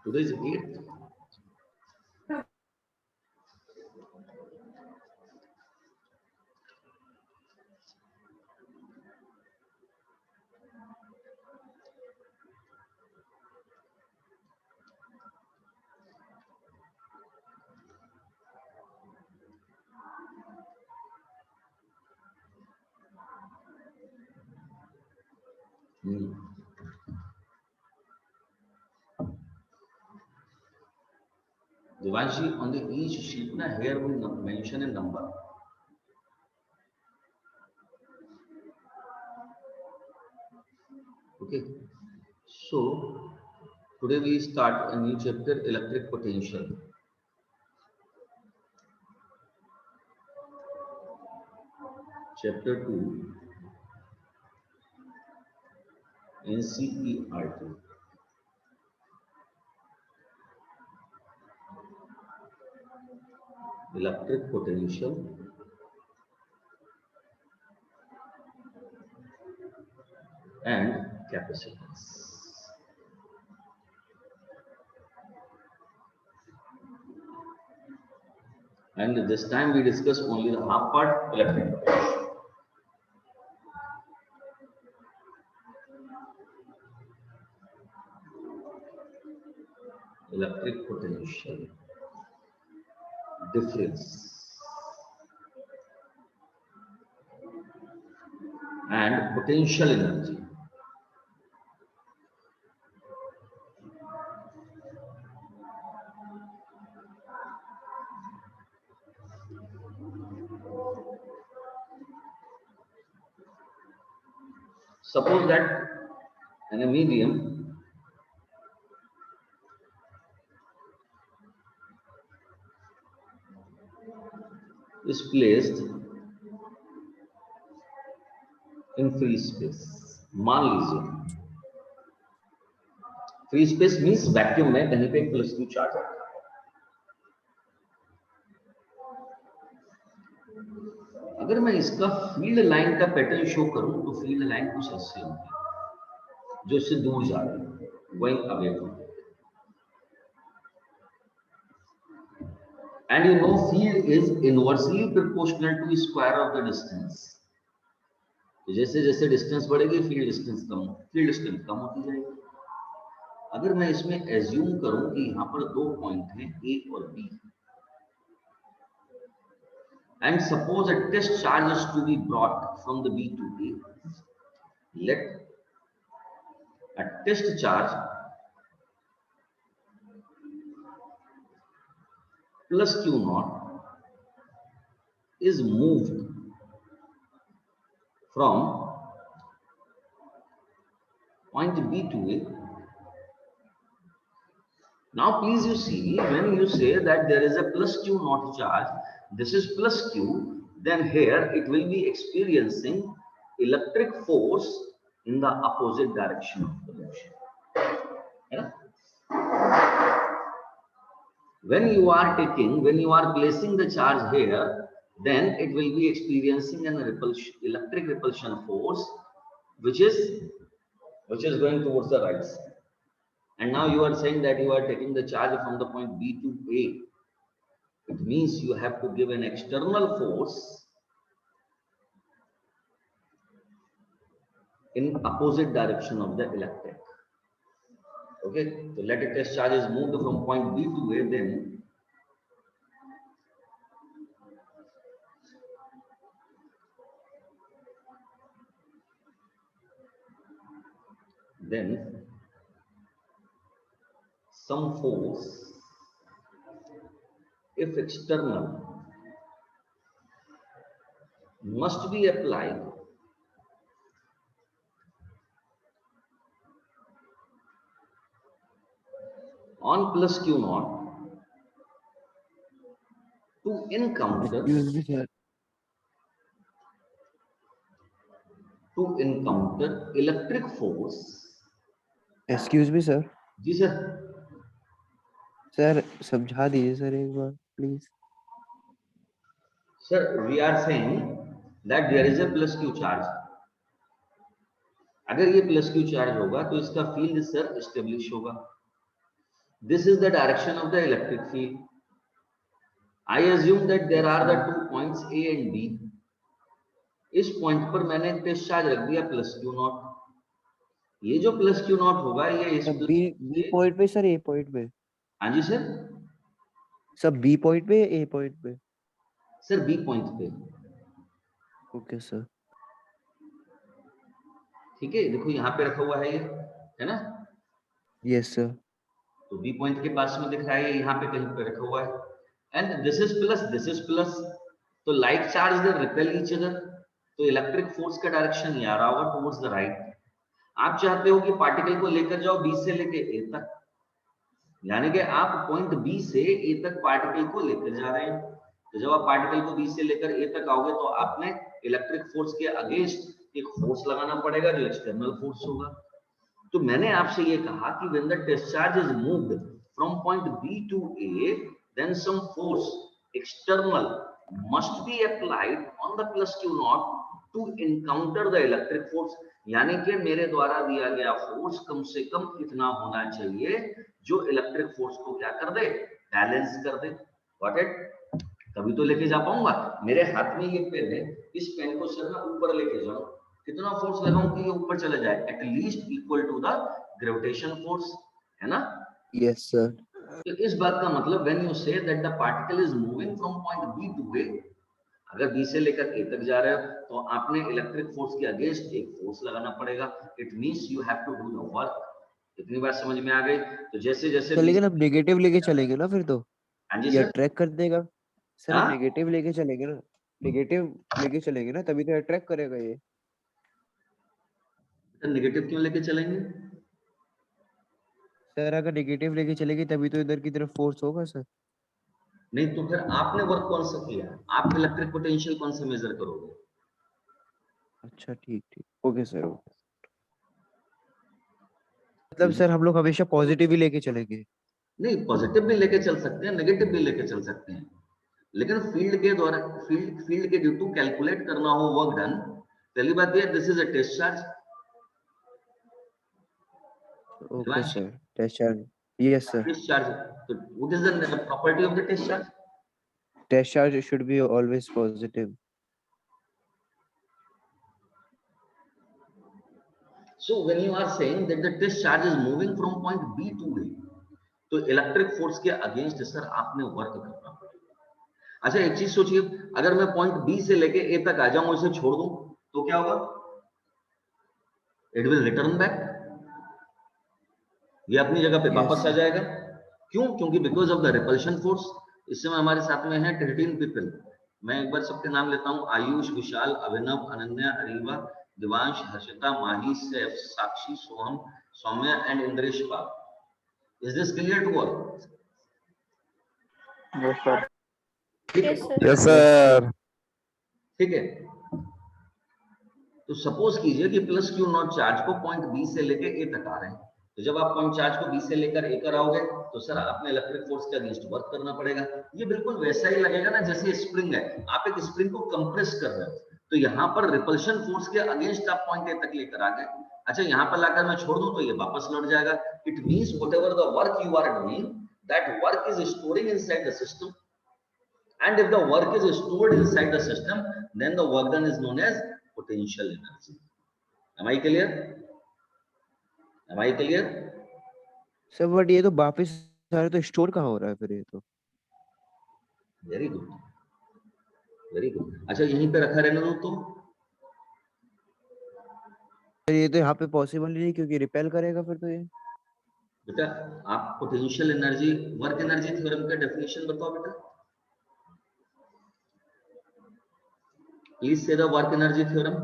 Today is 8th. Devanshi, on the each sheet, here we mention a number. Okay. So today we start a new chapter, electric potential. Chapter 2, NCERT. Electric potential and capacitance. And this time we discuss only the half part, electric potential. Electric potential difference and potential energy. Suppose that in a medium is placed in free space. मान लीजिए free space means vacuum में कहीं पे plus Q charge है. अगर मैं इसका field line का पैटर्न शो करूं तो फील्ड लाइन कुछ ऐसे होगी जो इससे दूर जा रही है, going away from. And you know field is inversely proportional to square of the distance. जैसे जैसे डिस्टेंस बढ़ेगी फील्ड डिस्टेंस कम होती जाएगी. अगर मैं इसमें एज्यूम करूं कि यहाँ पर दो पॉइंट हैं ए और B, and suppose a test charge is to be brought from the B to A, let a test charge plus Q naught is moved from point B to A. Now please you see, when you say that there is a plus Q naught charge, this is plus Q, then here it will be experiencing electric force in the opposite direction of the motion. Yeah? When you are placing the charge here, then it will be experiencing an electric repulsion force which is going towards the right side. And now you are saying that you are taking the charge from the point B to A. It means you have to give an external force in opposite direction of the electric. Okay, so let a test charge is moved from point B to A, then some force, if external, must be applied on plus Q naught to encounter electric force. Excuse me, sir. Ji sir. Sir समझा दीजिए sir एक बार please. Sir, we are saying that there is a plus Q charge. अगर ये plus Q charge होगा तो इसका field sir establish होगा. This is the direction of the electric field. I assume that there are the 2 points A and B. इस point पर मैंने एक टेस्ट चार्ज रख दिया प्लस क्यू नॉट. ये जो प्लस क्यू नॉट होगा ये इस सब बी पॉइंट पे सर, ए पॉइंट पे. हाँ जी सर. सब बी पॉइंट पे, ए पॉइंट पे. सर बी पॉइंट पे. Okay sir. ठीक है, देखो यहाँ पे रखा हुआ है ये, है ना. Yes sir. तो बी पॉइंट के पास में दिख रहा है, यहाँ पे कहीं पे रखा हुआ है. And this is plus, this is plus. तो like charge they repel each other. तो इलेक्ट्रिक फोर्स का डायरेक्शन ये आ रहा होगा टुवर्ड्स द राइट. आप चाहते हो कि पार्टिकल को लेकर जाओ बी से लेके ए तक, यानी कि आप पॉइंट बी से ए तक पार्टिकल को लेकर जा रहे हैं. तो जब आप पार्टिकल को बी से लेकर ए तक आओगे तो आपने इलेक्ट्रिक फोर्स के अगेंस्ट एक फोर्स लगाना पड़ेगा जो एक्सटर्नल फोर्स होगा. तो मैंने आपसे ये कहा कि when the test charge is moved from point B to A, then some force external must be applied on the plus Q not to encounter the electric force. यानी कि मेरे द्वारा दिया गया फोर्स कम से कम इतना होना चाहिए जो इलेक्ट्रिक फोर्स को क्या कर दे, बैलेंस कर दे. Got it? तभी तो लेके जा पाऊंगा. मेरे हाथ में ये पेन है, इस पेन को सर मैं ऊपर लेके जाऊं, कितना फोर्स लगाऊं कि ये ऊपर चला जाए? At least equal to the gravitation force, है ना. Yes sir. तो इस बात का मतलब when you say that the particle is moving from point B to A, अगर बी से लेकर ए तक जा रहे हो तो आपने इलेक्ट्रिक फोर्स के अगेंस्ट एक फोर्स लगाना पड़ेगा. It means you have to do the work. इतनी बात समझ में आ गई? तो जैसे जैसे सर लेकिन अब नेगेटिव लेके चलेंगे ना फिर तो हाँ जी ये सर. अट्रैक्ट कर देगा. सर हाँ, अब नेगेटिव लेके चलेंगे ना, नेगेटिव लेके चलेंगे ना तभी तो अट्रैक्ट करेगा ये. तो नेगेटिव क्यों लेके चलेंगे? सर अगर नेगेटिव लेके चलेगी तभी तो इधर की तरफ फोर्स होगा सर. नहीं तो फिर आपने वर्क कौन सा किया? आप इलेक्ट्रिक पोटेंशियल कौन सा मेजर करोगे? अच्छा ठीक ठीक. Okay sir. मतलब सर हम लोग हमेशा पॉजिटिव ही लेके चलेंगे. नहीं, पॉजिटिव भी लेके चल सकते हैं, नेगेटिव भी लेके चल सकते हैं, लेकिन फील्ड के द्वारा फील्ड के ड्यू टू कैलकुलेट करना हो वर्क डन. पहली बात ये, this is a test charge. Okay sir. Test charge. Yes sir. Test charge. तो what is the property of the test charge? Test charge should be always positive. So when you are saying that the test charge is moving from point B to A, तो electric force के against sir आपने work करना पड़ेगा. अच्छा एक चीज सोचिए, अगर मैं पॉइंट बी से लेके ए तक आ जाऊं, इसे छोड़ दूं, तो क्या होगा? It will return back. ये अपनी जगह पे वापस आ जाएगा. क्यों? क्योंकि because of the repulsion force. इस समय हमारे साथ में है 13 पीपल. मैं एक बार सबके नाम लेता हूं: Ayush, Vishal, Abhinav, Ananya, Ariva, Divansh, Harshita, Mahi, Saif, Sakshi, Soham, Saumya and Indresh Pal. Is this clear to all? Yes, sir. Yes, sir. ठीक है. तो सपोज कीजिए कि प्लस क्यू नॉट चार्ज को पॉइंट बी से लेकर ए तक आ रहे हैं. तो जब आप पॉइंट चार्ज को बी से लेकर ए कर आओगे तो सर आपने इलेक्ट्रिक फोर्स के अगेंस्ट वर्क करना पड़ेगा. ये बिल्कुल वैसा ही लगेगा ना जैसे स्प्रिंग है, आप एक स्प्रिंग को कंप्रेस कर रहे हो, तो यहाँ पर रिपल्शन फोर्स के अगेंस्ट आप पॉइंट ए तक लेकर आ गए. अच्छा यहाँ पर लाकर मैं छोड़ दूं तो ये वापस लौट जाएगा. It means whatever the work you are doing, that work is storing inside the system. And if the work is stored inside the system, then the work done is known as potential energy. Am I clear? Am I clear? Sir but ये तो वापस सारे तो store कहाँ हो रहा है फिर ये तो. Very good. Very good. अच्छा यहीं पे रखा रहना दो तो. सर ये तो यहाँ पे पॉसिबल नहीं क्योंकि रिपेल करेगा फिर तो ये. बेटा आप potential energy, work energy theorem का डेफिनेशन बताओ बेटा. Please say the work energy theorem.